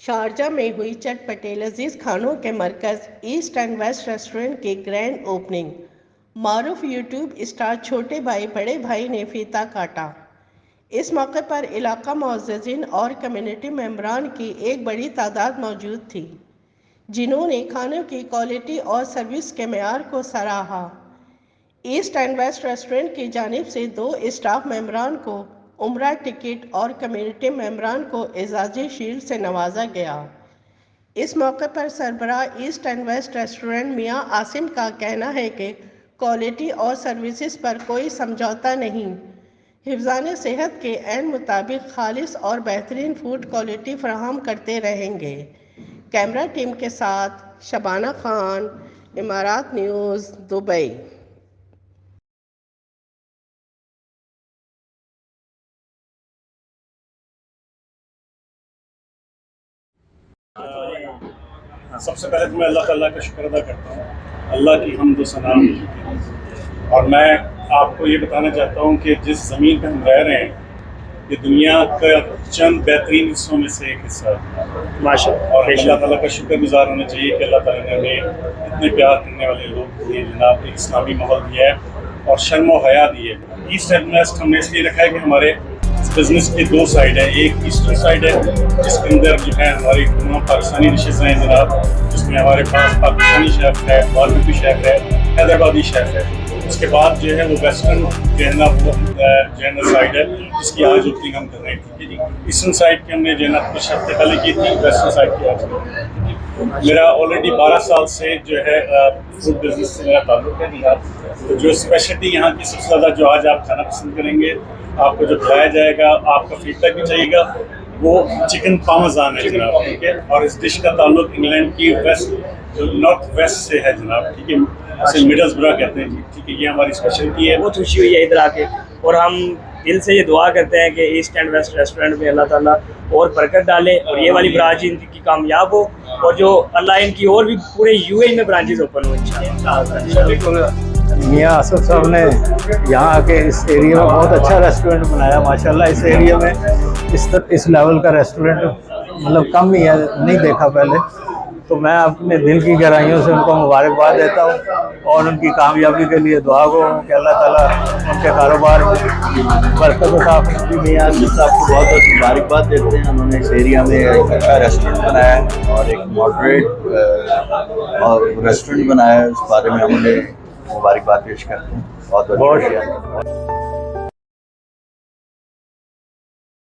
Sharjah میں ہوئی چٹپٹے لذیذ کھانوں کے مرکز ایسٹ اینڈ ویسٹ ریسٹورنٹ کی گرینڈ اوپننگ۔ معروف یوٹیوب اسٹار چھوٹے بھائی بڑے بھائی نے فیتا کاٹا۔ اس موقع پر علاقہ معززین اور کمیونٹی ممبران کی ایک بڑی تعداد موجود تھی، جنہوں نے کھانوں کی کوالٹی اور سروس کے معیار کو سراہا۔ ایسٹ اینڈ ویسٹ ریسٹورنٹ کی جانب سے 2 اسٹاف ممبران کو عمرہ ٹکٹ اور کمیونٹی ممبران کو اعزازی شیلڈ سے نوازا گیا۔ اس موقع پر سربراہ ایسٹ اینڈ ویسٹ ریسٹورنٹ میاں عاصم کا کہنا ہے کہ کوالٹی اور سروسز پر کوئی سمجھوتہ نہیں، حفظان صحت کے عین مطابق خالص اور بہترین فوڈ کوالٹی فراہم کرتے رہیں گے۔ کیمرہ ٹیم کے ساتھ شبانہ خان، امارات نیوز، دبئی۔ سب سے پہلے تو میں اللہ تعالیٰ کا شکر ادا کرتا ہوں، اللہ کی حمد و ثنا، اور میں آپ کو یہ بتانا چاہتا ہوں کہ جس زمین پہ ہم رہ رہے ہیں یہ دنیا کا چند بہترین حصوں میں سے ایک حصہ ہے ماشاءاللہ، اور اللہ تعالیٰ کا شکر گزار ہونا چاہیے کہ اللہ تعالیٰ نے ہمیں اتنے پیار کرنے والے لوگ دیے، جناب ایک اسلامی ماحول دیا ہے اور شرم و حیا دی ہے۔ ایسٹ اینڈ ویسٹ ہم نے اس لیے رکھا ہے کہ ہمارے بزنس کی 2 سائڈ ہے، ایک ایسٹرن سائڈ ہے جس کے اندر جو ہے ہماری تمام پاکستانی ڈشز ہیں جناب، جس میں ہمارے پاس پاکستانی شیف ہے، باربیکیو شیف ہے، حیدرآبادی شیف ہے۔ اس کے بعد جو ہے وہ ویسٹرن جنرل سائڈ ہے جس کی آج اوپننگ ہم کر رہے ہیں، ٹھیک ہے جی۔ ایسٹرن سائڈ کی ہم نے جو ہے نا کچھ ہفتے پہلے کی تھی، ویسٹرن سائڈ کی آج کر رہے ہیں۔ میرا آلریڈی 12 سال سے جو ہے فوڈ بزنس سے میرا تعلق ہے جناب۔ جو اسپیشلٹی یہاں کی سب سے زیادہ جو آج آپ کھانا پسند کریں گے، آپ کو جو کھلایا جائے گا، آپ کا فیڈ بیک بھی چاہیے گا، وہ چکن پارمیزان ہے جناب، ٹھیک ہے۔ اور اس ڈش کا تعلق انگلینڈ کی نارتھ ویسٹ سے ہے جناب، ٹھیک ہے، اسے مڈلز برا کہتے ہیں جی، ٹھیک ہے۔ یہ ہماری اسپیشلٹی ہے۔ بہت خوشی ہوئی ہے ادھر آ کے، اور ہم دل سے یہ دعا کرتے ہیں کہ ایسٹ اینڈ ویسٹ ریسٹورنٹ میں اللہ تعالیٰ اور برکت ڈالے اور یہ والی برانچ ان کی کامیاب ہو، اور جو اللہ ان کی اور بھی پورے یو اے میں برانچز اوپن ہو انشاءاللہ۔ میاں آصف صاحب نے یہاں آ کے اس ایریا میں بہت اچھا ریسٹورنٹ بنایا ماشاءاللہ۔ اس ایریا میں اس لیول کا ریسٹورنٹ مطلب کم ہی ہے، نہیں دیکھا پہلے، تو میں اپنے دل کی گہرائیوں سے ان کو مبارکباد دیتا ہوں اور ان کی کامیابی کے لیے دعا گو ہوں کہ اللہ تعالیٰ ان کے کاروبار میں برکت عطا فرمائے۔ میاں آصف صاحب کو بہت بہت مبارکباد دیتے ہیں، انہوں نے اس ایریا میں ایک اچھا ریسٹورنٹ بنایا ہے اور ایک ماڈریٹ ریسٹورنٹ بنایا ہے، اس بارے میں ہم انہیں مبارکباد پیش کرتے ہیں۔ بہت بہت شکریہ۔